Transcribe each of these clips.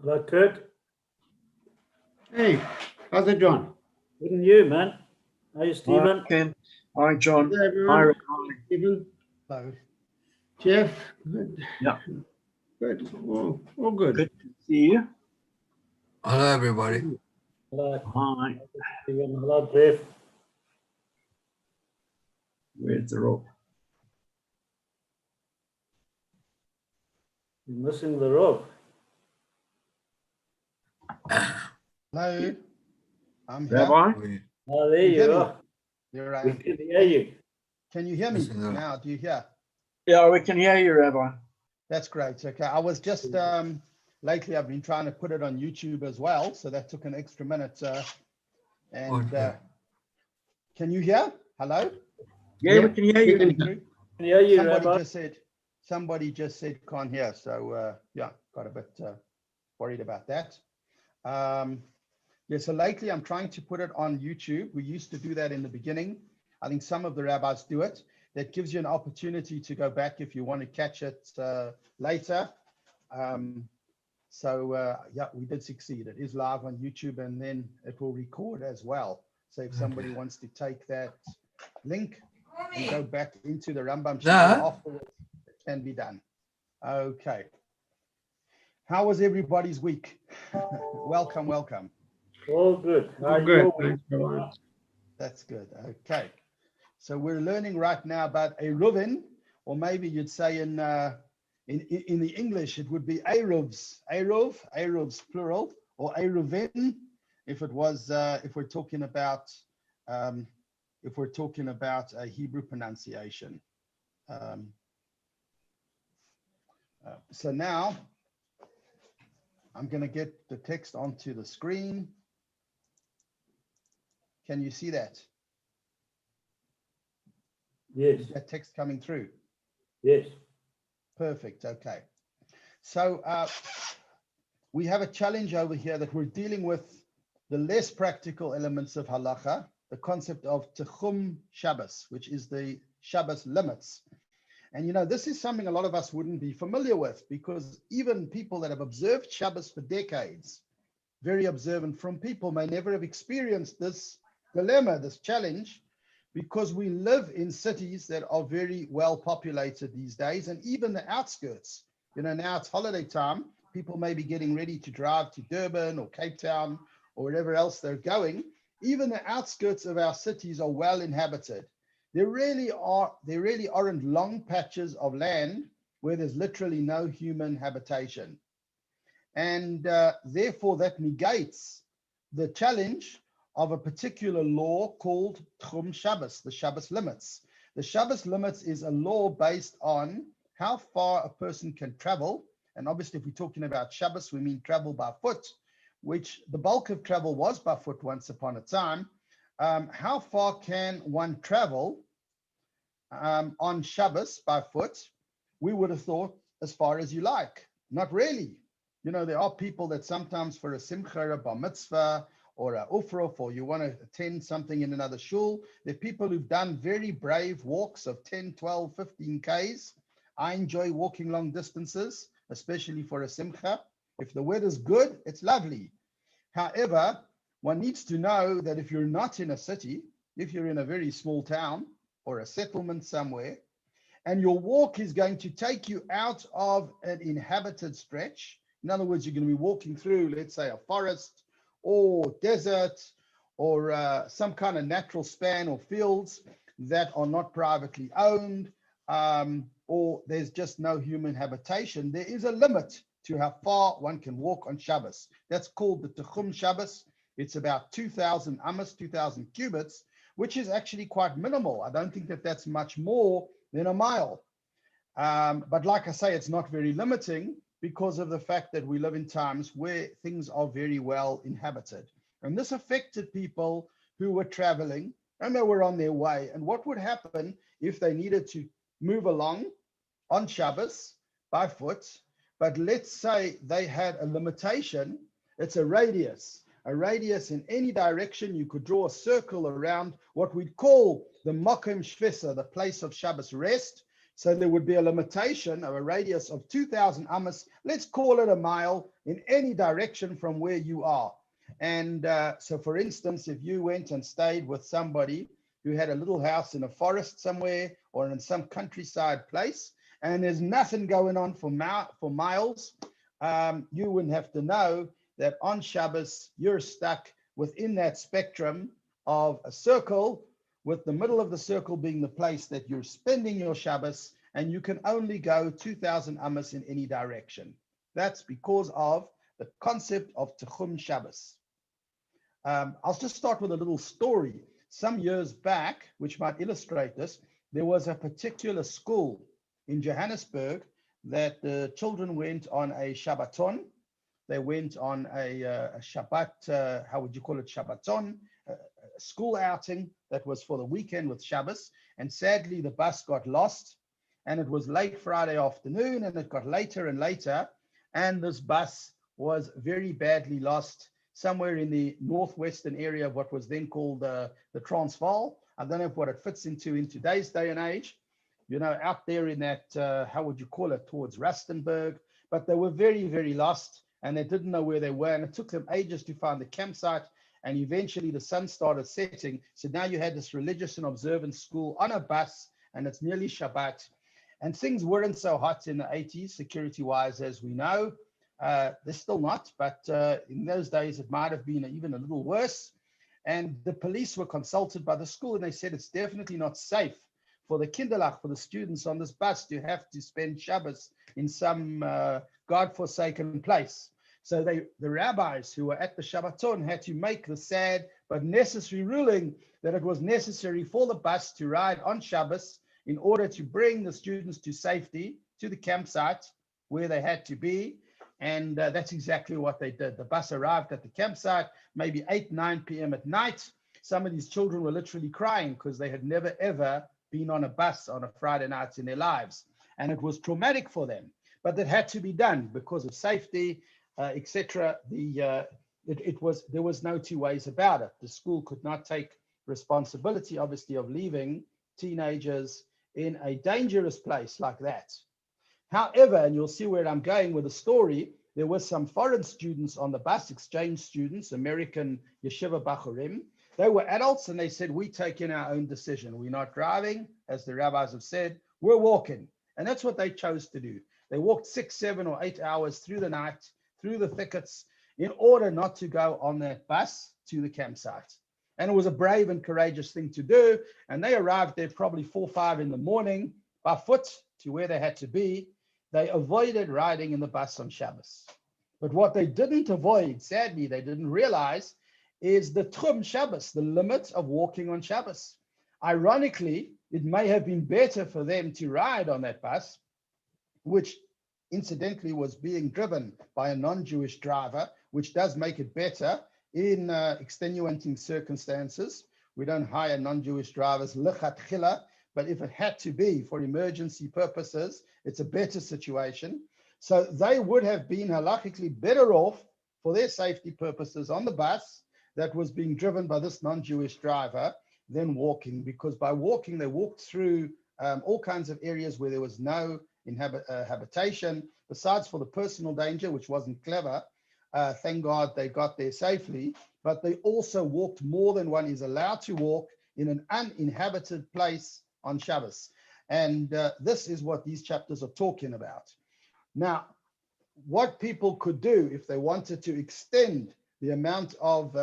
Hello, Kurt. Hey, how's it, John? Good and you, man. How you, Stephen? Hi, Ken. Hi, John. Hey, Hi, everyone. Rick. Stephen, Hello. Jeff, good. Yeah. Good. All good. Good to see you. Hello, everybody. Hello, Hi. Stephen. Hello, Jeff. Where's the rope? You're missing the rope. Hello. I'm here. Rabbi? Oh, there You you hear me? are. Here We I am. can hear you. Can you hear me Listen up. now? Do you hear? Yeah, we can hear you, Rabbi. That's great. Okay. I was just lately I've been trying to put it on YouTube as well, so that took an extra minute. Okay. Can you hear? Hello? Yeah, we can hear you. Coming through? Can hear you, Somebody Rabbi. just said can't hear. So yeah, got a bit worried about that. Yeah, so lately I'm trying to put it on YouTube. We used to do that in the beginning. I think some of the rabbis do it. That gives you an opportunity to go back if you want to catch it later. Yeah, we did succeed. It is live on YouTube, and then it will record as well. So if somebody wants to take that link and go back into the Rambam channel afterwards, it can be done. Okay. How was everybody's week? Welcome, welcome. All good. All good. Thanks very much. That's good. Okay. So we're learning right now about a Reuven, or maybe you'd say in the English, it would be Eruvs, Eruvs plural, or Eruven, if it was, if we're talking about a Hebrew pronunciation. So now I'm going to get the text onto the screen. Can you see that? Yes. Is that text coming through? Yes. Perfect. Okay. So we have a challenge over here that we're dealing with the less practical elements of halacha, the concept of Techum Shabbos, which is the Shabbos limits. And, you know, this is something a lot of us wouldn't be familiar with, because even people that have observed Shabbos for decades, very observant from people, may never have experienced this dilemma, this challenge, because we live in cities that are very well populated these days, and even the outskirts. You know, now it's holiday time. People may be getting ready to drive to Durban or Cape Town or wherever else they're going. Even the outskirts of our cities are well inhabited. There really aren't long patches of land where there's literally no human habitation. And therefore that negates the challenge of a particular law called Tchum Shabbos, the Shabbos limits. The Shabbos limits is a law based on how far a person can travel. And obviously, if we're talking about Shabbos, we mean travel by foot, which the bulk of travel was by foot once upon a time. How far can one travel on Shabbos by foot? We would have thought as far as you like. Not really. You know, there are people that sometimes for a simcha, a bar mitzvah, or a ufrof, or you want to attend something in another shul, there are people who've done very brave walks of 10, 12, 15 Ks. I enjoy walking long distances, especially for a simcha. If the weather's good, it's lovely. However, one needs to know that if you're not in a city, if you're in a very small town or a settlement somewhere, and your walk is going to take you out of an inhabited stretch, in other words, you're going to be walking through, let's say, a forest or desert or some kind of natural span or fields that are not privately owned, or there's just no human habitation, there is a limit to how far one can walk on Shabbos. That's called the Techum Shabbos. It's about 2,000 amos, 2,000 cubits, which is actually quite minimal. I don't think that that's much more than a mile. But like I say, it's not very limiting because of the fact that we live in times where things are very well inhabited. And this affected people who were traveling and they were on their way. And what would happen if they needed to move along on Shabbos by foot, but let's say they had a limitation, it's a radius in any direction. You could draw a circle around what we'd call the Mokem Shvisa, the place of Shabbos rest. So there would be a limitation of a radius of 2,000 amas. Let's call it a mile in any direction from where you are. And so, for instance, if you went and stayed with somebody who had a little house in a forest somewhere or in some countryside place, and there's nothing going on for miles, you wouldn't have to know that on Shabbos, you're stuck within that spectrum of a circle, with the middle of the circle being the place that you're spending your Shabbos, and you can only go 2,000 amas in any direction. That's because of the concept of Tchum Shabbos. I'll just start with a little story. Some years back, which might illustrate this, there was a particular school in Johannesburg that the children went on a Shabbaton. They went on a Shabbat, how would you call it, Shabbaton, a school outing that was for the weekend with Shabbos. And sadly, the bus got lost, and it was late Friday afternoon, and it got later and later. And this bus was very badly lost somewhere in the northwestern area of what was then called the Transvaal. I don't know what it fits into in today's day and age, you know, out there in that, how would you call it, towards Rustenburg. But they were very, very lost, and they didn't know where they were. And it took them ages to find the campsite. And eventually the sun started setting. So now you had this religious and observant school on a bus, and it's nearly Shabbat. And things weren't so hot in the 80s, security-wise, as we know. They're still not, but in those days, it might have been even a little worse. And the police were consulted by the school, and they said it's definitely not safe for the kinderlach, for the students on this bus, to have to spend Shabbos in some God-forsaken place. So the rabbis who were at the Shabbaton had to make the sad but necessary ruling that it was necessary for the bus to ride on Shabbos in order to bring the students to safety, to the campsite where they had to be. And that's exactly what they did. The bus arrived at the campsite, maybe 8, 9 p.m. at night. Some of these children were literally crying because they had never, ever been on a bus on a Friday night in their lives. And it was traumatic for them. But it had to be done because of safety, etc. There was no two ways about it. The school could not take responsibility, obviously, of leaving teenagers in a dangerous place like that. However, and you'll see where I'm going with the story, there were some foreign students on the bus, exchange students, American yeshiva bachurim. They were adults, and they said, we take in our own decision. We're not driving, as the rabbis have said, we're walking. And that's what they chose to do. They walked 6, 7, or 8 hours through the night, through the thickets, in order not to go on that bus to the campsite. And it was a brave and courageous thing to do. And they arrived there probably 4, 5 in the morning by foot to where they had to be. They avoided riding in the bus on Shabbos. But what they didn't avoid, sadly, they didn't realize, is the Tchum Shabbos, the limit of walking on Shabbos. Ironically, it may have been better for them to ride on that bus, which incidentally was being driven by a non-Jewish driver, which does make it better in extenuating circumstances. We don't hire non-Jewish drivers lechatchila, but if it had to be for emergency purposes, it's a better situation. So they would have been halachically better off for their safety purposes on the bus that was being driven by this non-Jewish driver than walking, because by walking, they walked through all kinds of areas where there was no habitation, besides for the personal danger, which wasn't clever. Thank God they got there safely, but they also walked more than one is allowed to walk in an uninhabited place on Shabbos. And this is what these chapters are talking about. Now, what people could do if they wanted to extend the amount of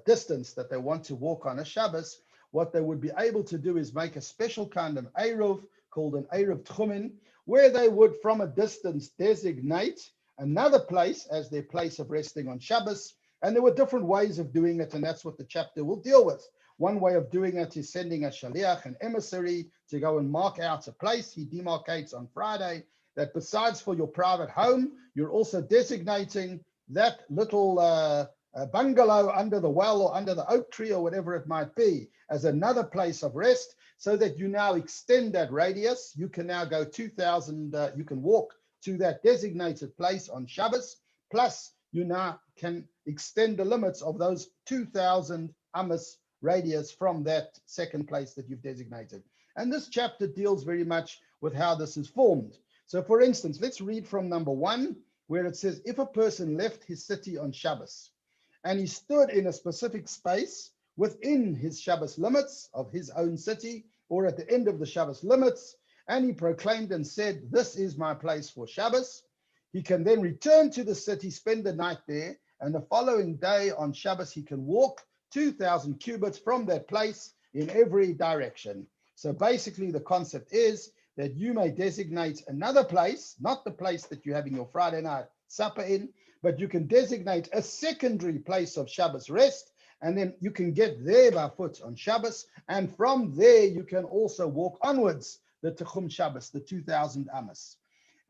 distance that they want to walk on a Shabbos, what they would be able to do is make a special kind of Eruv called an Eruv Tchumen, where they would from a distance designate another place as their place of resting on Shabbos. And there were different ways of doing it, and that's what the chapter will deal with. One way of doing it is sending a shaliach, an emissary, to go and mark out a place. He demarcates on Friday that besides for your private home, you're also designating that little bungalow under the well or under the oak tree or whatever it might be as another place of rest, so that you now extend that radius. You can now go 2,000, you can walk to that designated place on Shabbos, plus you now can extend the limits of those 2,000 amas radius from that second place that you've designated. And this chapter deals very much with how this is formed. So for instance, let's read from number 1, where it says, if a person left his city on Shabbos and he stood in a specific space within his Shabbos limits of his own city, or at the end of the Shabbos limits, and he proclaimed and said, this is my place for Shabbos, he can then return to the city, spend the night there, and the following day on Shabbos, he can walk 2,000 cubits from that place in every direction. So basically the concept is that you may designate another place, not the place that you're having your Friday night supper in, but you can designate a secondary place of Shabbos rest, and then you can get there by foot on Shabbos, and from there you can also walk onwards the Techum Shabbos, the 2,000 Amos.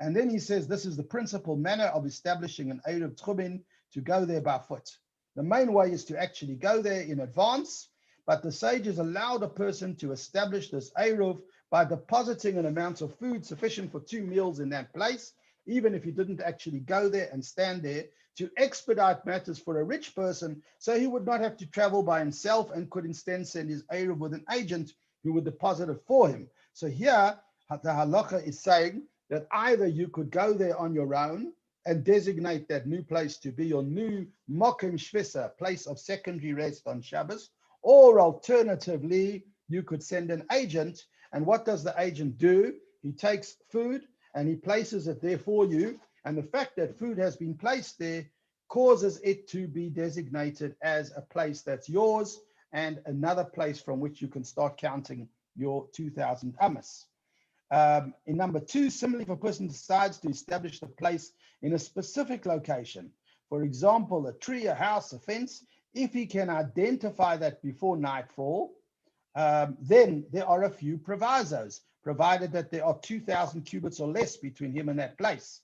And then he says this is the principal manner of establishing an Erev Tchumin, to go there by foot. The main way is to actually go there in advance, but the sages allowed a person to establish this Erev by depositing an amount of food sufficient for 2 meals in that place, even if he didn't actually go there and stand there, to expedite matters for a rich person, so he would not have to travel by himself and could instead send his Erev with an agent who would deposit it for him. So here, the halacha is saying that either you could go there on your own and designate that new place to be your new Mokim Shvisa, place of secondary rest on Shabbos, or alternatively, you could send an agent. And what does the agent do? He takes food and he places it there for you. And the fact that food has been placed there causes it to be designated as a place that's yours and another place from which you can start counting your 2,000 Amos. In number 2, similarly, if a person decides to establish the place in a specific location, for example, a tree, a house, a fence, if he can identify that before nightfall, then there are a few provisos, provided that there are 2,000 cubits or less between him and that place,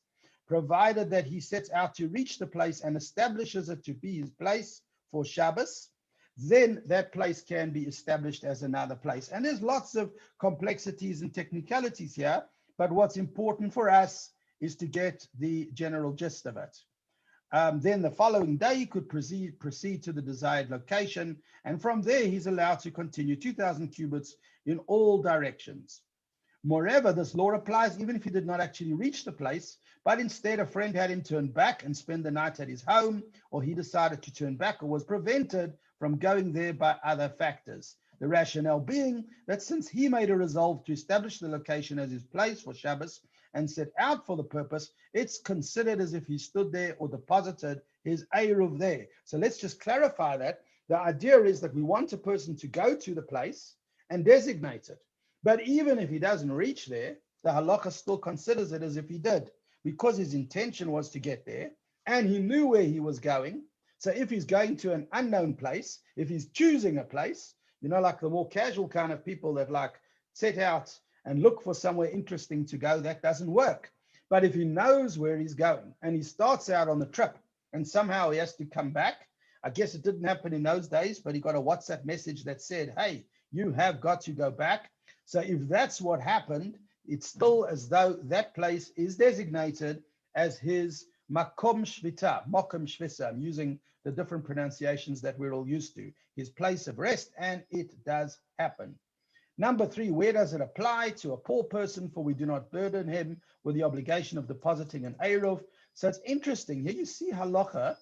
provided that he sets out to reach the place and establishes it to be his place for Shabbos, then that place can be established as another place. And there's lots of complexities and technicalities here, but what's important for us is to get the general gist of it. Then the following day, he could proceed to the desired location, and from there, he's allowed to continue 2,000 cubits in all directions. Moreover, this law applies even if he did not actually reach the place, but instead a friend had him turn back and spend the night at his home, or he decided to turn back or was prevented from going there by other factors. The rationale being that since he made a resolve to establish the location as his place for Shabbos and set out for the purpose, it's considered as if he stood there or deposited his Eruv there. So let's just clarify that. The idea is that we want a person to go to the place and designate it. But even if he doesn't reach there, the halacha still considers it as if he did, because his intention was to get there and he knew where he was going. So if he's going to an unknown place, if he's choosing a place, you know, like the more casual kind of people that like set out and look for somewhere interesting to go, that doesn't work. But if he knows where he's going and he starts out on the trip and somehow he has to come back, I guess it didn't happen in those days, but he got a WhatsApp message that said, hey, you have got to go back. So if that's what happened, it's still as though that place is designated as his Makom Shvita, Mokom Shvisa. I'm using the different pronunciations that we're all used to, his place of rest, and it does happen. Number 3, where does it apply? To a poor person, for we do not burden him with the obligation of depositing an Eruv. So it's interesting. Here you see halacha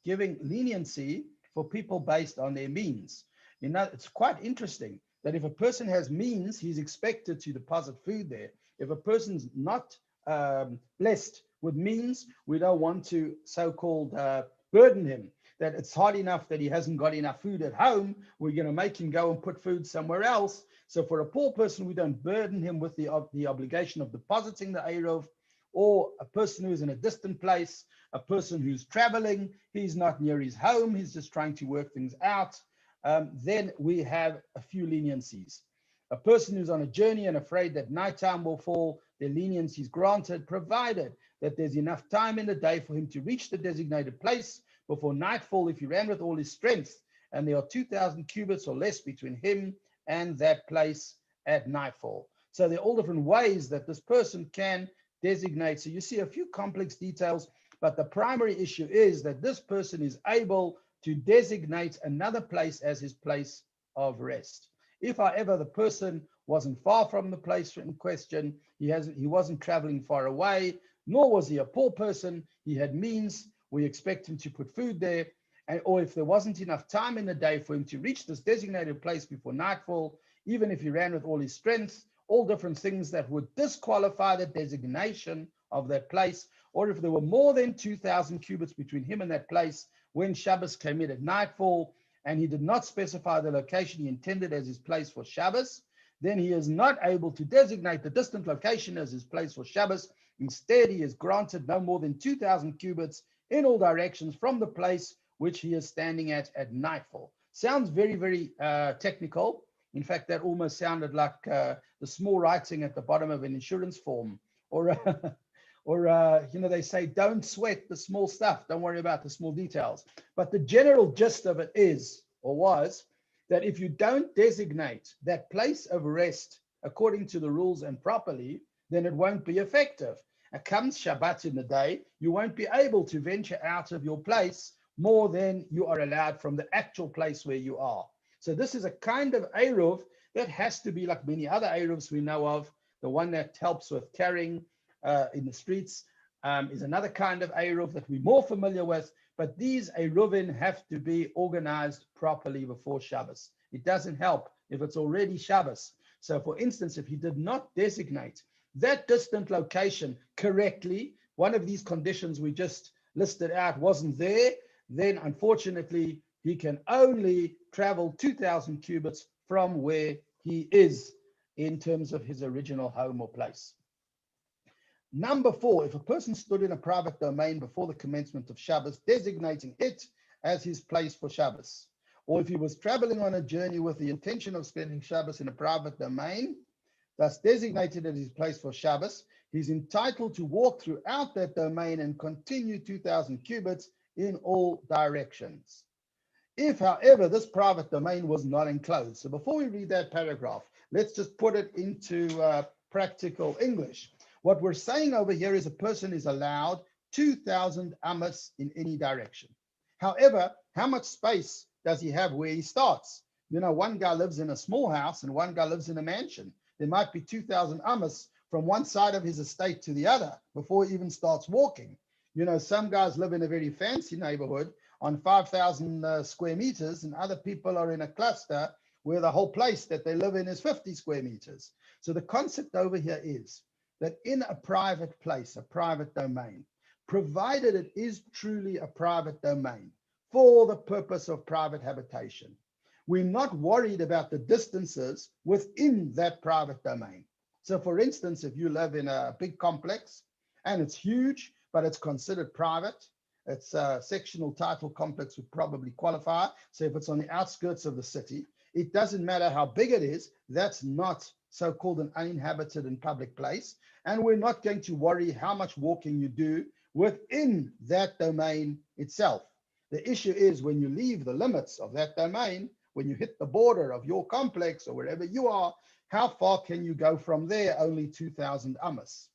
giving leniency for people based on their means. You know, it's quite interesting that if a person has means, he's expected to deposit food there. If a person's not blessed with means, we don't want to so-called burden him, that it's hard enough that he hasn't got enough food at home. We're going to make him go and put food somewhere else. So for a poor person, we don't burden him with the obligation of depositing the Eruv, or a person who's in a distant place, a person who's traveling, he's not near his home, he's just trying to work things out. Then we have a few leniencies. A person who's on a journey and afraid that nighttime will fall, their leniency is granted, provided that there's enough time in the day for him to reach the designated place before nightfall if he ran with all his strength, and there are 2,000 cubits or less between him and that place at nightfall. So there are all different ways that this person can designate. So you see a few complex details, but the primary issue is that this person is able to designate another place as his place of rest. If, however, the person wasn't far from the place in question. He wasn't traveling far away, nor was he a poor person. He had means. We expect him to put food there. Or if there wasn't enough time in the day for him to reach this designated place before nightfall, even if he ran with all his strength, all different things that would disqualify the designation of that place, or if there were more than 2,000 cubits between him and that place when Shabbos came in at nightfall, and he did not specify the location he intended as his place for Shabbos, then he is not able to designate the distant location as his place for Shabbos. Instead, he is granted no more than 2,000 cubits in all directions from the place which he is standing at nightfall. Sounds very, very technical. In fact, that almost sounded like the small writing at the bottom of an insurance form, or they say, don't sweat the small stuff. Don't worry about the small details. But the general gist of it is, or was, that if you don't designate that place of rest according to the rules and properly, then it won't be effective. And comes Shabbat in the day, you won't be able to venture out of your place more than you are allowed from the actual place where you are. So this is a kind of Eruv that has to be like many other Eruvs we know of. The one that helps with carrying in the streets is another kind of Eruv that we're more familiar with. But these Eruvin have to be organized properly before Shabbos. It doesn't help if it's already Shabbos. So for instance, if he did not designate that distant location correctly, one of these conditions we just listed out wasn't there, then unfortunately he can only travel 2,000 cubits from where he is in terms of his original home or place. Number 4, if a person stood in a private domain before the commencement of Shabbos, designating it as his place for Shabbos, or if he was traveling on a journey with the intention of spending Shabbos in a private domain, thus designated as his place for Shabbos, he's entitled to walk throughout that domain and continue 2,000 cubits in all directions. If, however, this private domain was not enclosed. So before we read that paragraph, let's just put it into practical English. What we're saying over here is a person is allowed 2,000 amas in any direction. However, how much space does he have where he starts? You know, one guy lives in a small house and one guy lives in a mansion. There might be 2,000 amas from one side of his estate to the other before he even starts walking. You know, some guys live in a very fancy neighborhood on 5,000 square meters, and other people are in a cluster where the whole place that they live in is 50 square meters. So the concept over here is that in a private place, a private domain, provided it is truly a private domain for the purpose of private habitation, we're not worried about the distances within that private domain. So for instance, if you live in a big complex and it's huge, but it's considered private, it's a sectional title complex would probably qualify. So if it's on the outskirts of the city, it doesn't matter how big it is, that's not so-called an uninhabited and public place. And we're not going to worry how much walking you do within that domain itself. The issue is when you leave the limits of that domain, when you hit the border of your complex or wherever you are, how far can you go from there? Only 2,000 amas.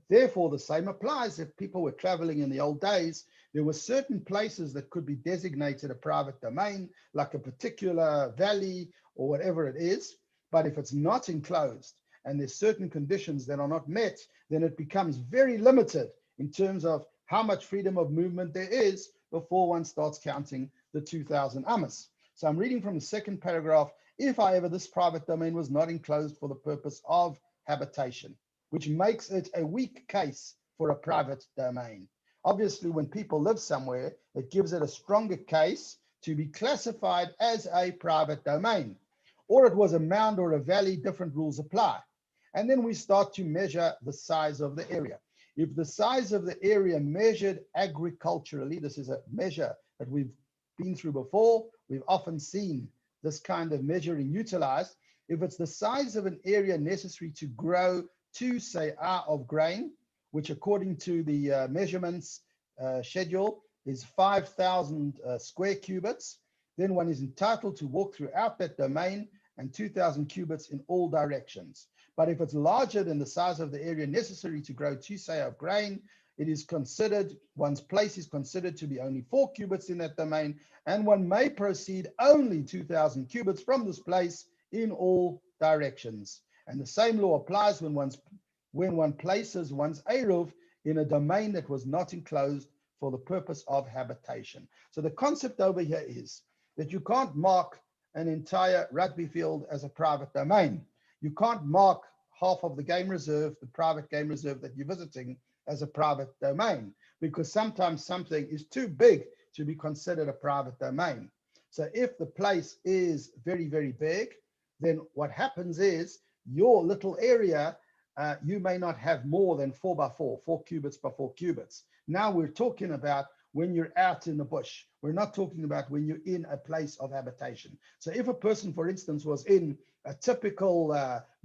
Therefore, the same applies if people were traveling in the old days. There were certain places that could be designated a private domain, like a particular valley or whatever it is. But if it's not enclosed and there's certain conditions that are not met, then it becomes very limited in terms of how much freedom of movement there is before one starts counting the 2,000 amas. So I'm reading from the second paragraph. If, however, this private domain was not enclosed for the purpose of habitation, which makes it a weak case for a private domain. Obviously, when people live somewhere, it gives it a stronger case to be classified as a private domain. Or it was a mound or a valley, different rules apply. And then we start to measure the size of the area. If the size of the area measured agriculturally, this is a measure that we've been through before, we've often seen this kind of measuring utilized. If it's the size of an area necessary to grow 2 se'ah of grain, which according to the measurements schedule is 5,000 square cubits, then one is entitled to walk throughout that domain and 2,000 cubits in all directions. But if it's larger than the size of the area necessary to grow 2 se'ah of grain, it is considered, one's place is considered to be only 4 cubits in that domain, and one may proceed only 2,000 cubits from this place in all directions. And the same law applies when one places one's Eruv in a domain that was not enclosed for the purpose of habitation. So the concept over here is that you can't mark an entire rugby field as a private domain. You can't mark half of the game reserve, the private game reserve that you're visiting, as a private domain, because sometimes something is too big to be considered a private domain. So if the place is very, very big, then what happens is your little area, you may not have more than 4 by 4 cubits by 4 cubits. Now we're talking about when you're out in the bush. We're not talking about when you're in a place of habitation. So if a person, for instance, was in a typical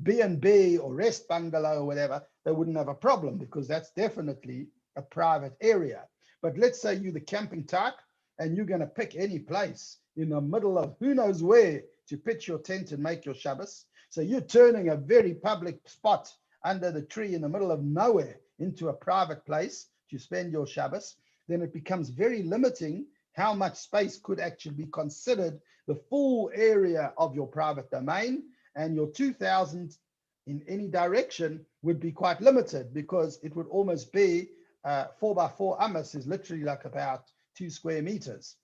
B&B or rest bungalow or whatever, they wouldn't have a problem, because that's definitely a private area. But let's say you're the camping type and you're going to pick any place in the middle of who knows where to pitch your tent and make your Shabbos. So you're turning a very public spot under the tree in the middle of nowhere into a private place to spend your Shabbos. Then it becomes very limiting how much space could actually be considered the full area of your private domain, and your 2,000 in any direction would be quite limited, because it would almost be 4 by 4 amas is literally like about 2 square meters.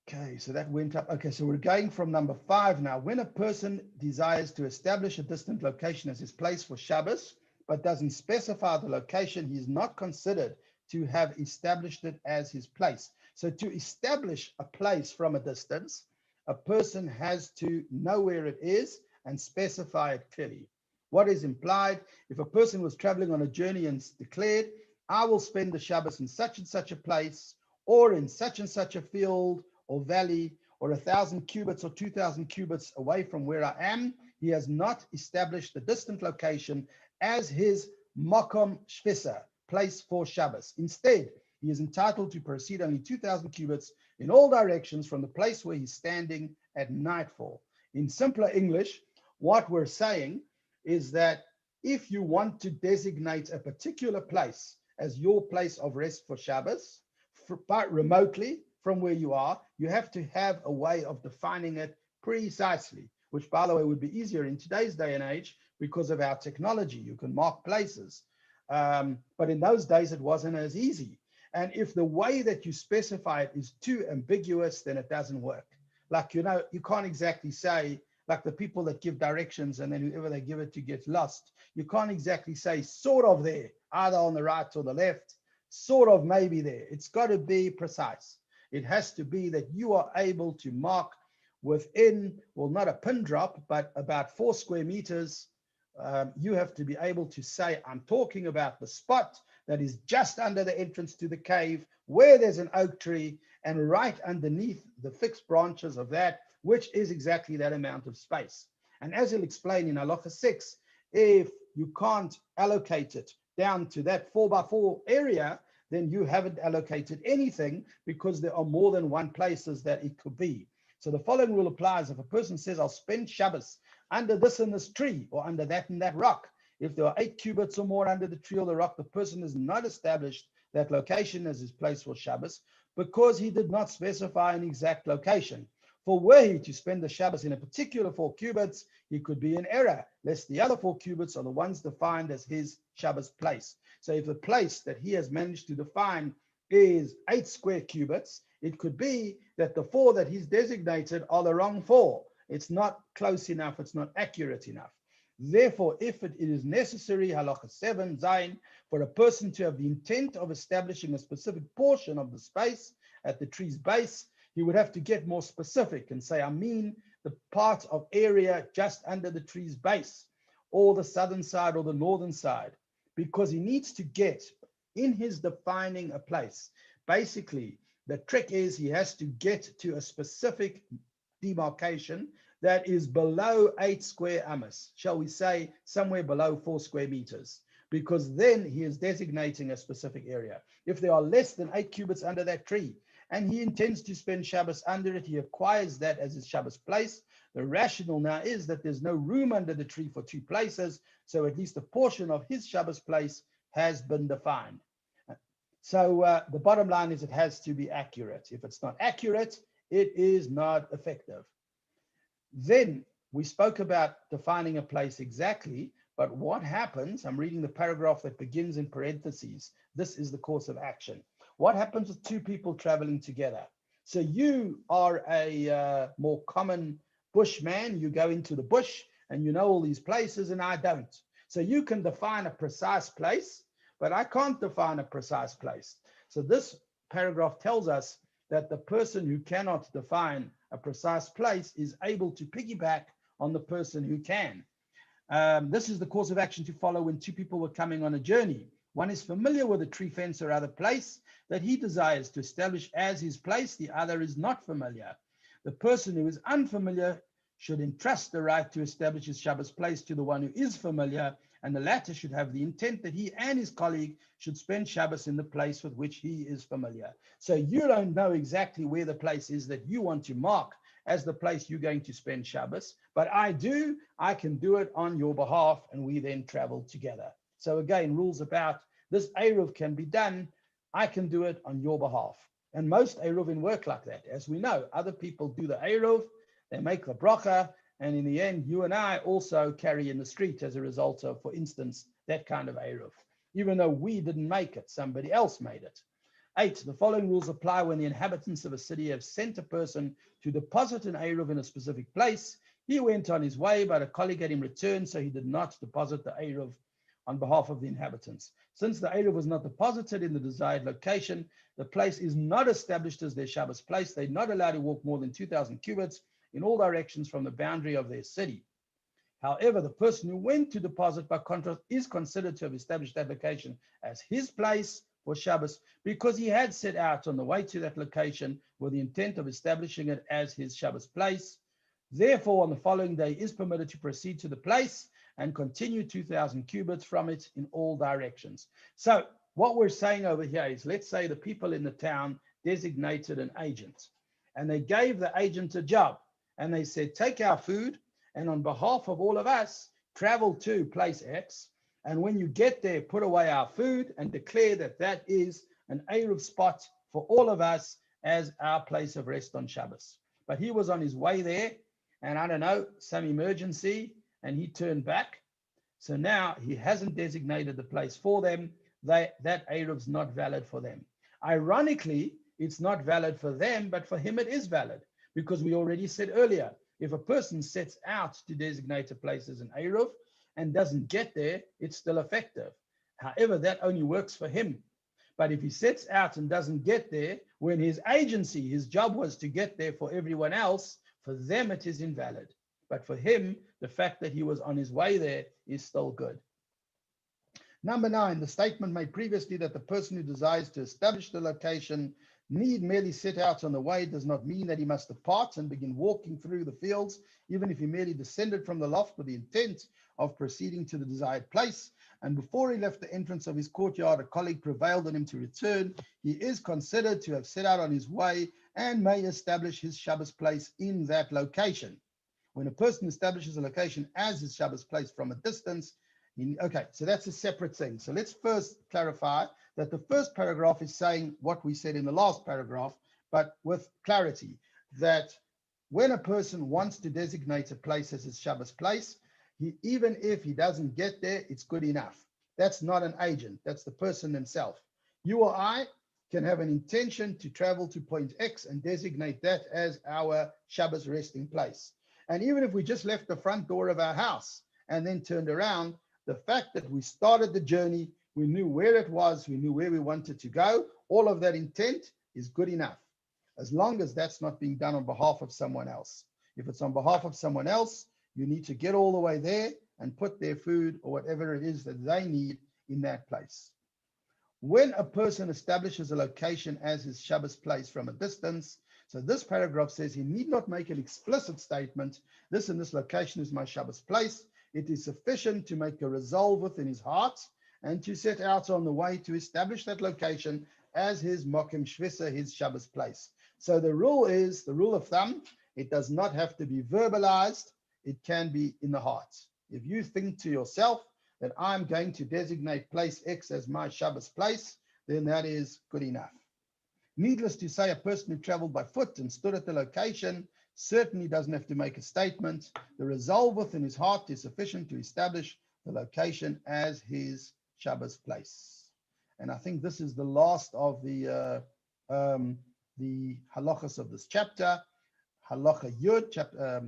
Okay, so that went up. Okay, so we're going from number 5 now. When a person desires to establish a distant location as his place for Shabbos, but doesn't specify the location, he is not considered to have established it as his place. So to establish a place from a distance, a person has to know where it is and specify it clearly. What is implied? If a person was traveling on a journey and declared, I will spend the Shabbos in such and such a place, or in such and such a field or valley, or 1,000 cubits or 2,000 cubits away from where I am, he has not established the distant location as his makom shvisa, place for Shabbos. Instead, he is entitled to proceed only 2,000 cubits in all directions from the place where he's standing at nightfall. In simpler English, what we're saying is that if you want to designate a particular place as your place of rest for Shabbos, but remotely from where you are, you have to have a way of defining it precisely, which, by the way, would be easier in today's day and age because of our technology. You can mark places. But in those days, it wasn't as easy. And if the way that you specify it is too ambiguous, then it doesn't work. Like, you know, you can't exactly say, like the people that give directions and then whoever they give it to gets lost. You can't exactly say sort of there, either on the right or the left, sort of maybe there. It's got to be precise. It has to be that you are able to mark within, well, not a pin drop, but about 4 square meters. You have to be able to say, I'm talking about the spot that is just under the entrance to the cave, where there's an oak tree, and right underneath the fixed branches of that, which is exactly that amount of space. And as he'll explain in Halacha 6, if you can't allocate it down to that 4 by 4 area, then you haven't allocated anything, because there are more than one places that it could be. So the following rule applies. If a person says, I'll spend Shabbos under this and this tree, or under that and that rock, if there are 8 cubits or more under the tree or the rock, the person has not established that location as his place for Shabbos, because he did not specify an exact location. For were he to spend the Shabbos in a particular 4 cubits, he could be in error, lest the other 4 cubits are the ones defined as his Shabbos place. So if the place that he has managed to define is 8 square cubits, it could be that the 4 that he's designated are the wrong 4. It's not close enough, it's not accurate enough. Therefore, if it is necessary, Halacha 7, Zayin, for a person to have the intent of establishing a specific portion of the space at the tree's base, he would have to get more specific and say, I mean the part of area just under the tree's base, or the southern side or the northern side, because he needs to get in his defining a place. Basically, the trick is he has to get to a specific demarcation that is below 8 square amas, shall we say somewhere below 4 square meters, because then he is designating a specific area. If there are less than 8 cubits under that tree, and he intends to spend Shabbos under it, he acquires that as his Shabbos place. The rationale now is that there's no room under the tree for 2 places, so at least a portion of his Shabbos place has been defined. So the bottom line is it has to be accurate. If it's not accurate, it is not effective. Then we spoke about defining a place exactly, but what happens, I'm reading the paragraph that begins in parentheses. This is the course of action. What happens with two people traveling together? So you are a more common bushman. You go into the bush and you know all these places and I don't. So you can define a precise place, but I can't define a precise place. So this paragraph tells us that the person who cannot define a precise place is able to piggyback on the person who can. This is the course of action to follow when two people were coming on a journey. One is familiar with a tree fence or other place that he desires to establish as his place. The other is not familiar. The person who is unfamiliar should entrust the right to establish his Shabbos place to the one who is familiar, and the latter should have the intent that he and his colleague should spend Shabbos in the place with which he is familiar. So you don't know exactly where the place is that you want to mark as the place you're going to spend Shabbos, but I do. I can do it on your behalf, and we then travel together. So again, rules about this Eruv can be done. I can do it on your behalf. And most Eruvin work like that. As we know, other people do the Eruv, they make the bracha, and in the end, you and I also carry in the street as a result of, for instance, that kind of Eruv. Even though we didn't make it, somebody else made it. 8, the following rules apply when the inhabitants of a city have sent a person to deposit an Eruv in a specific place. He went on his way, but a colleague had him returned, so he did not deposit the Eruv on behalf of the inhabitants. Since the Eruv was not deposited in the desired location, the place is not established as their Shabbos place. They're not allowed to walk more than 2,000 cubits in all directions from the boundary of their city. However, the person who went to deposit, by contrast, is considered to have established that location as his place for Shabbos because he had set out on the way to that location with the intent of establishing it as his Shabbos place. Therefore, on the following day, is permitted to proceed to the place and continue 2,000 cubits from it in all directions. So what we're saying over here is, let's say the people in the town designated an agent, and they gave the agent a job, and they said, take our food, and on behalf of all of us, travel to place X, and when you get there, put away our food and declare that that is an Eruv spot for all of us as our place of rest on Shabbos. But he was on his way there, and I don't know, some emergency, and he turned back. So now he hasn't designated the place for them. That Eruv's not valid for them. Ironically, it's not valid for them, but for him it is valid, because we already said earlier, if a person sets out to designate a place as an Eruv and doesn't get there, it's still effective. However, that only works for him. But if he sets out and doesn't get there, when his agency, his job was to get there for everyone else, for them it is invalid. But for him, the fact that he was on his way there is still good. Number 9, the statement made previously that the person who desires to establish the location need merely set out on the way does not mean that he must depart and begin walking through the fields, even if he merely descended from the loft with the intent of proceeding to the desired place. And before he left the entrance of his courtyard, a colleague prevailed on him to return. He is considered to have set out on his way and may establish his Shabbos place in that location. When a person establishes a location as his Shabbos place from a distance, okay, so that's a separate thing. So let's first clarify that the first paragraph is saying what we said in the last paragraph, but with clarity, that when a person wants to designate a place as his Shabbos place, even if he doesn't get there, it's good enough. That's not an agent, that's the person himself. You or I can have an intention to travel to point X and designate that as our Shabbos resting place. And even if we just left the front door of our house and then turned around, the fact that we started the journey, we knew where it was, we knew where we wanted to go, all of that intent is good enough, as long as that's not being done on behalf of someone else. If it's on behalf of someone else, you need to get all the way there and put their food or whatever it is that they need in that place. When a person establishes a location as his Shabbos place from a distance, so this paragraph says he need not make an explicit statement, this and this location is my Shabbos place. It is sufficient to make a resolve within his heart and to set out on the way to establish that location as his Mokim Shvisa, his Shabbos place. So the rule of thumb, it does not have to be verbalized, it can be in the heart. If you think to yourself that I'm going to designate place X as my Shabbos place, then that is good enough. Needless to say, a person who traveled by foot and stood at the location certainly doesn't have to make a statement. The resolve within his heart is sufficient to establish the location as his Shabbos place. And I think this is the last of the halachas of this chapter, halacha yud, chapter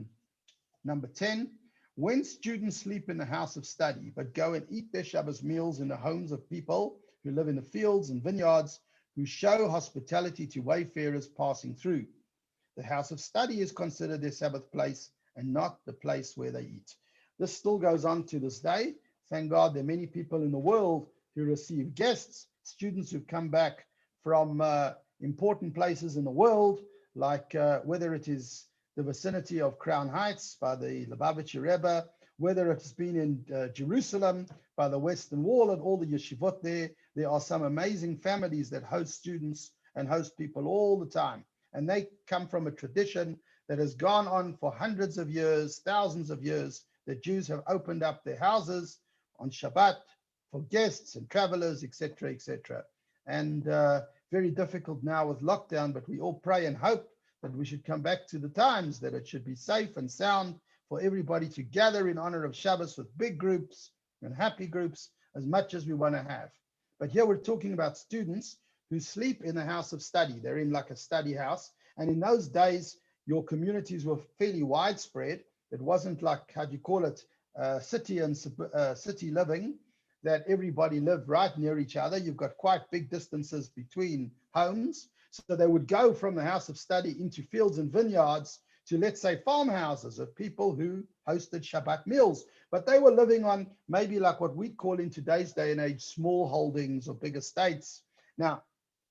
number 10. When students sleep in the house of study, but go and eat their Shabbos meals in the homes of people who live in the fields and vineyards, who show hospitality to wayfarers passing through, the house of study is considered their Sabbath place and not the place where they eat. This still goes on to this day. Thank God there are many people in the world who receive guests, students who've come back from important places in the world, like whether it is the vicinity of Crown Heights by the Lubavitcher Rebbe, whether it's been in Jerusalem by the Western Wall and all the yeshivot there. There are some amazing families that host students and host people all the time. And they come from a tradition that has gone on for hundreds of years, thousands of years, that Jews have opened up their houses on Shabbat for guests and travelers, etc., etc. And very difficult now with lockdown, but we all pray and hope that we should come back to the times, that it should be safe and sound for everybody to gather in honor of Shabbos with big groups and happy groups as much as we want to have. But here we're talking about students who sleep in the house of study. They're in like a study house. And in those days, your communities were fairly widespread. It wasn't like, how do you call it, city and city living, that everybody lived right near each other. You've got quite big distances between homes. So they would go from the house of study into fields and vineyards to, let's say, farmhouses of people who hosted Shabbat meals. But they were living on maybe like what we'd call in today's day and age, small holdings or big estates. Now,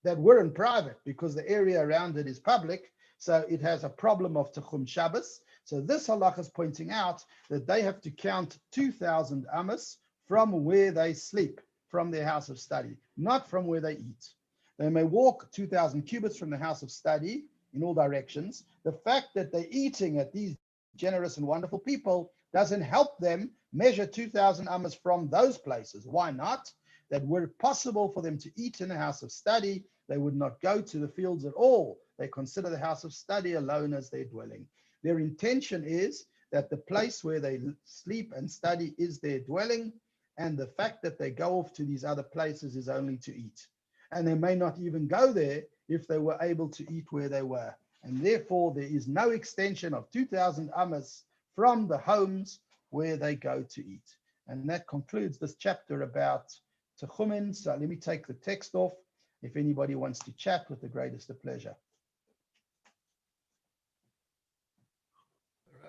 that weren't private because the area around it is public. So it has a problem of Techum Shabbos. So this halacha is pointing out that they have to count 2,000 amos from where they sleep, from their house of study, not from where they eat. They may walk 2,000 cubits from the house of study in all directions. The fact that they're eating at these generous and wonderful people doesn't help them measure 2,000 amos from those places. Why not? That were it possible for them to eat in the house of study, they would not go to the fields at all. They consider the house of study alone as their dwelling. Their intention is that the place where they sleep and study is their dwelling, and the fact that they go off to these other places is only to eat. And they may not even go there if they were able to eat where they were. And therefore, there is no extension of 2,000 amos from the homes where they go to eat. And that concludes this chapter about Techumin. So let me take the text off. If anybody wants to chat, with the greatest of pleasure.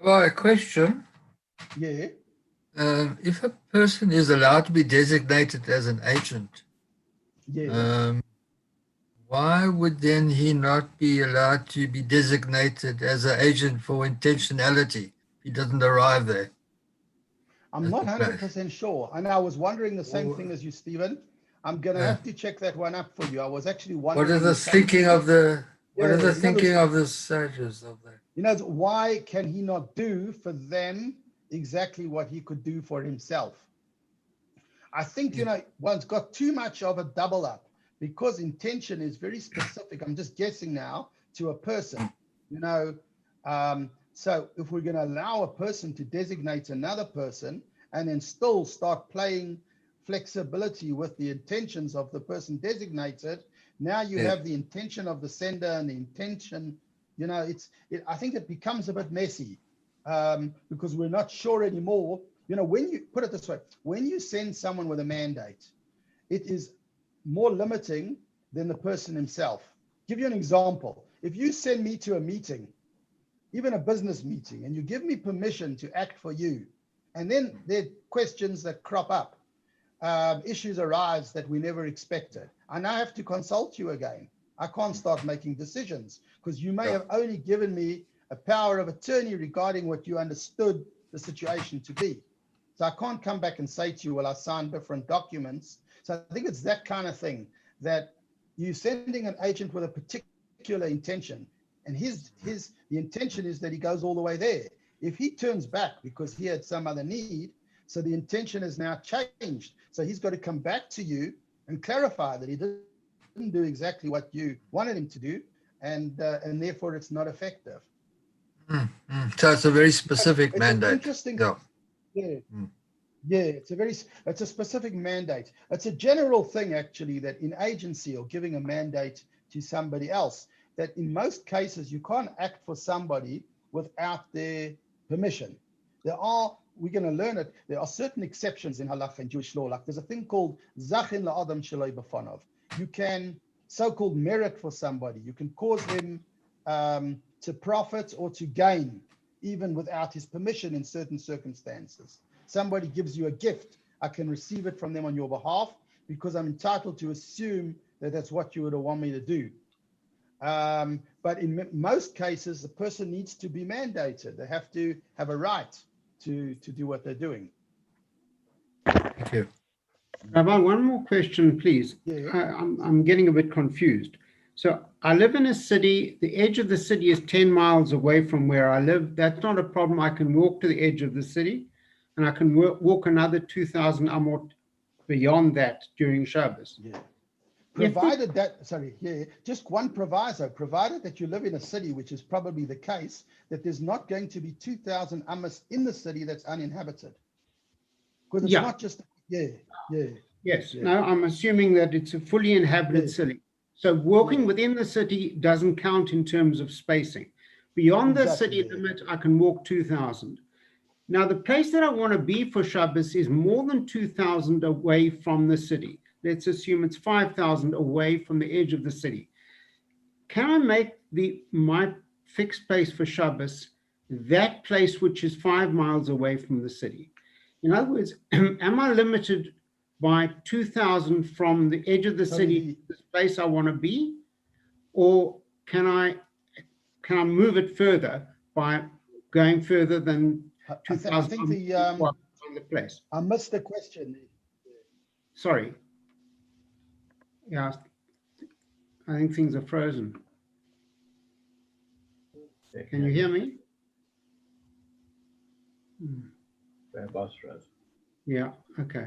Rabbi, a question. Yeah. If a person is allowed to be designated as an agent, Yeah. why would then he not be allowed to be designated as an agent for intentionality? He doesn't arrive there. I'm not 100% sure. And I was wondering the same thing as you, Stephen. I'm going to have to check that one up for you. I was actually wondering. What are the thinking of the thinking of the sages of that? You know, why can he not do for them exactly what he could do for himself? I think, you know, one's got too much of a double up because intention is very specific. I'm just guessing now to a person, you know. So if we're going to allow a person to designate another person and then still start playing flexibility with the intentions of the person designated, now you have the intention of the sender and the intention, you know, I think it becomes a bit messy because we're not sure anymore. You know, when you put it this way, when you send someone with a mandate, it is more limiting than the person himself. Give you an example. If you send me to a meeting, even a business meeting, and you give me permission to act for you, and then there are questions that crop up, issues arise that we never expected. I now have to consult you again. I can't start making decisions because you may have only given me a power of attorney regarding what you understood the situation to be. So I can't come back and say to you, well, I signed different documents. So I think it's that kind of thing, that you're sending an agent with a particular intention, and the intention is that he goes all the way there. If he turns back because he had some other need, so the intention is now changed. So he's got to come back to you and clarify that he didn't do exactly what you wanted him to do, and therefore it's not effective. So it's a very specific It's an mandate. interesting. Yeah. Yeah. Hmm. Yeah, it's a specific mandate. It's a general thing actually that in agency or giving a mandate to somebody else, that in most cases you can't act for somebody without their permission. We're going to learn it, there are certain exceptions in halakha and Jewish law. Like there's a thing called zachin la'adam sheloi b'fanov. You can so-called merit for somebody. You can cause him to profit or to gain even without his permission in certain circumstances. Somebody gives you a gift, I can receive it from them on your behalf because I'm entitled to assume that that's what you would want me to do. But in most cases, the person needs to be mandated. They have to have a right to do what they're doing. Thank you. Rabbi, one more question, please. Yeah. I'm getting a bit confused. So I live in a city, the edge of the city is 10 miles away from where I live. That's not a problem. I can walk to the edge of the city and I can walk another 2,000 amot beyond that during Shabbos. Yeah. Provided that, sorry, yeah, just one proviso, provided that you live in a city, which is probably the case, that there's not going to be 2,000 amos in the city that's uninhabited. Because it's not just, Yes. Yeah. No, I'm assuming that it's a fully inhabited city. So walking within the city doesn't count in terms of spacing. Beyond the city limit, I can walk 2,000. Now, the place that I want to be for Shabbos is more than 2,000 away from the city. Let's assume it's 5,000 away from the edge of the city. Can I make my fixed place for Shabbos that place which is 5 miles away from the city? In other words, am I limited by 2,000 from the edge of the city, the place I want to be, or can I move it further by going further than 2,000? I think the place. I missed the question. Sorry. Yeah, I think things are frozen. Can you hear me? Yeah, okay.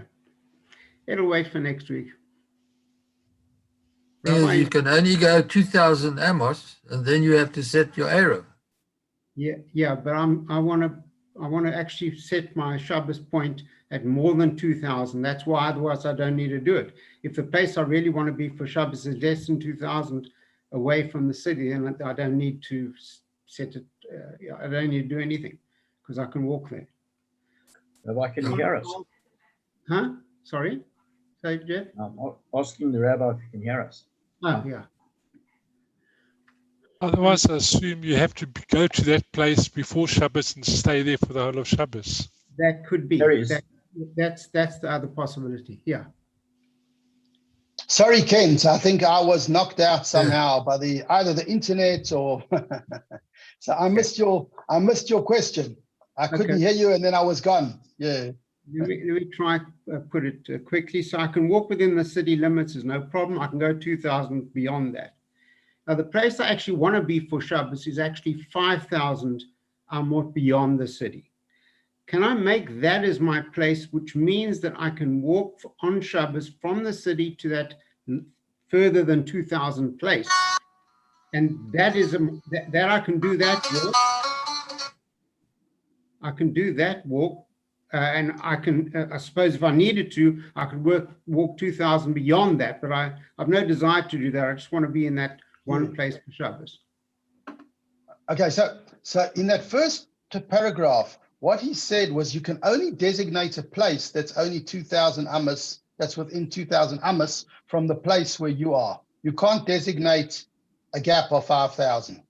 It'll wait for next week. You can only go 2,000 amos, and then you have to set your Erev. Yeah, but I want to actually set my Shabbos point at more than 2,000. That's why otherwise I don't need to do it. If the place I really want to be for Shabbos is less than 2,000 away from the city, then I don't need to set it. I don't need to do anything because I can walk there. Rabbi, can you hear us? Huh? Sorry? Say, Jeff? I'm asking the rabbi if you can hear us. Oh, yeah. Otherwise, I assume you have to go to that place before Shabbos and stay there for the whole of Shabbos. That could be. There is. That's the other possibility. Yeah. Sorry, Kent. I think I was knocked out somehow by either the internet or. So I missed your question. I couldn't hear you, and then I was gone. Yeah. Let me try put it quickly. So I can walk within the city limits is no problem. I can go 2,000 beyond that. Now, the place I actually want to be for Shabbos is actually 5,000 amot beyond the city. Can I make that as my place, which means that I can walk on Shabbos from the city to that further than 2,000 place? And that is that I can do that walk. I can do that walk. And I can, I suppose if I needed to, I could walk 2,000 beyond that, but I've no desire to do that. I just want to be in that one place for Shabbos. Okay, so in that first paragraph, what he said was you can only designate a place that's only 2,000 amos, that's within 2,000 amos from the place where you are. You can't designate a gap of 5,000.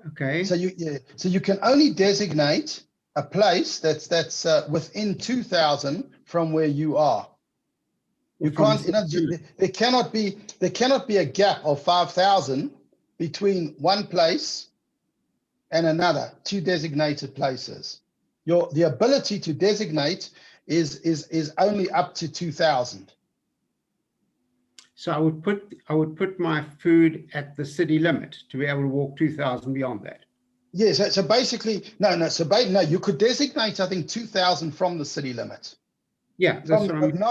Okay. So you can only designate a place that's within 2,000 from where you are. You can't. There cannot be a gap of 5,000 between one place and another. Two designated places. The ability to designate is only up to 2,000. So I would put my food at the city limit to be able to walk 2,000 beyond that. Yes. So basically, no. You could designate, I think, 2,000 from the city limit. Yeah, that's what I mean.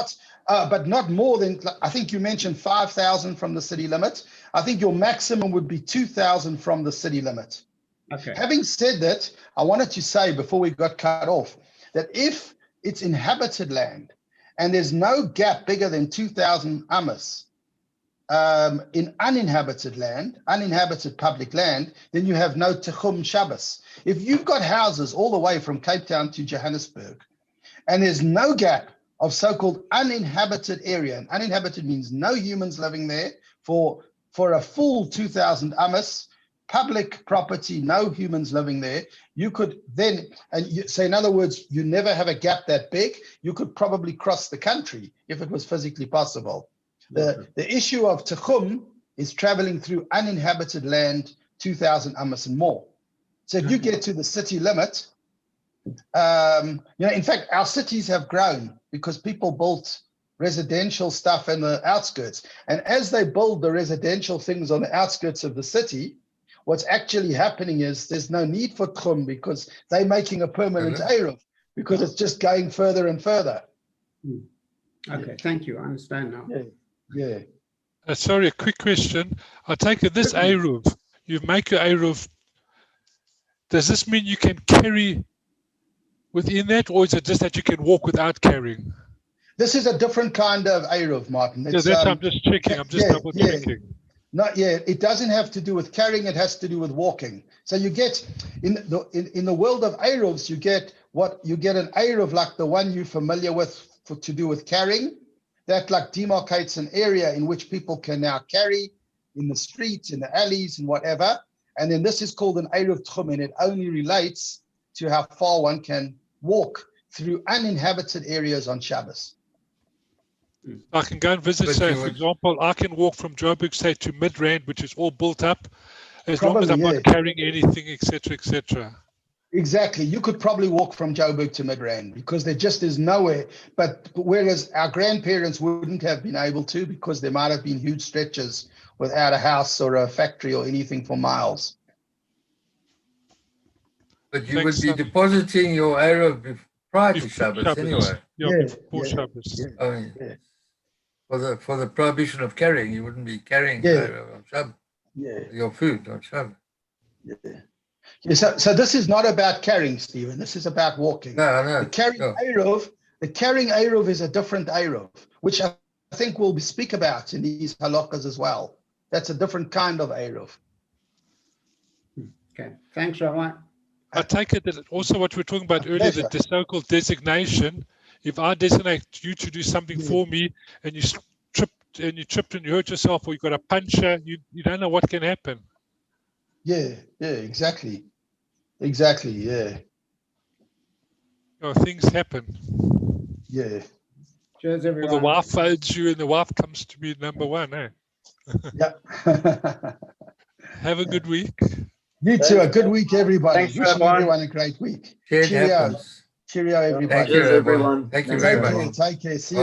But not more than. I think you mentioned 5,000 from the city limit. I think your maximum would be 2,000 from the city limit. Okay. Having said that, I wanted to say before we got cut off that if it's inhabited land and there's no gap bigger than 2,000 amas in uninhabited land, uninhabited public land, then you have no Techum Shabbos. If you've got houses all the way from Cape Town to Johannesburg and there's no gap of so-called uninhabited area, and uninhabited means no humans living there for a full 2,000 amas, public property, no humans living there, you could then, so in other words, you never have a gap that big, you could probably cross the country if it was physically possible. The issue of Techum is traveling through uninhabited land, 2,000 amas and more. So if you get to the city limit, in fact, our cities have grown because people built residential stuff in the outskirts. And as they build the residential things on the outskirts of the city, what's actually happening is there's no need for Tchum because they're making a permanent Eruv because it's just going further and further. Okay, thank you. I understand now. Yeah. Sorry, a quick question. I take it this Eruv, you make your Eruv, does this mean you can carry within that, or is it just that you can walk without carrying? This is a different kind of Eruv, Martin. Yeah, that's I'm just checking. I'm just double checking. Not yet. It doesn't have to do with carrying. It has to do with walking. So you get in the world of Eruvs, you get an Eruv like the one you're familiar with to do with carrying. That like demarcates an area in which people can now carry in the streets, in the alleys, and whatever. And then this is called an Eruv Tchum, and it only relates to how far one can walk through uninhabited areas on Shabbos. I can go and visit, say, for example, I can walk from Joburg, say, to Midrand, which is all built up, as long as I'm not carrying anything, etc., etc. Exactly. You could probably walk from Joburg to Midrand because there just is nowhere. But whereas our grandparents wouldn't have been able to because there might have been huge stretches without a house or a factory or anything for miles. But you would be depositing your Eruv prior to Shabbos anyway. Before Shabbos. I mean, for the prohibition of carrying, you wouldn't be carrying Eruv on Shabbos. Your food on Shabbos. So this is not about carrying, Stephen. This is about walking. No. The carrying Eruv is a different Eruv, which I think we'll speak about in these halachas as well. That's a different kind of Eruv. Okay, thanks, Rabbi. I take it that also what we were talking about earlier, the so-called designation. If I designate you to do something for me, and you tripped and you hurt yourself, or you got a puncture, you don't know what can happen. Yeah, exactly. Things happen. Yeah. Cheers, everyone. Or the wife phones you, and the wife comes to be number one. Yeah. Have a good week. You too. A good week, everybody. Thanks, Wishing everyone a great week. Cheerio. Cheerio, everybody. Thank you, everyone. Thank you very much. Take care. See you.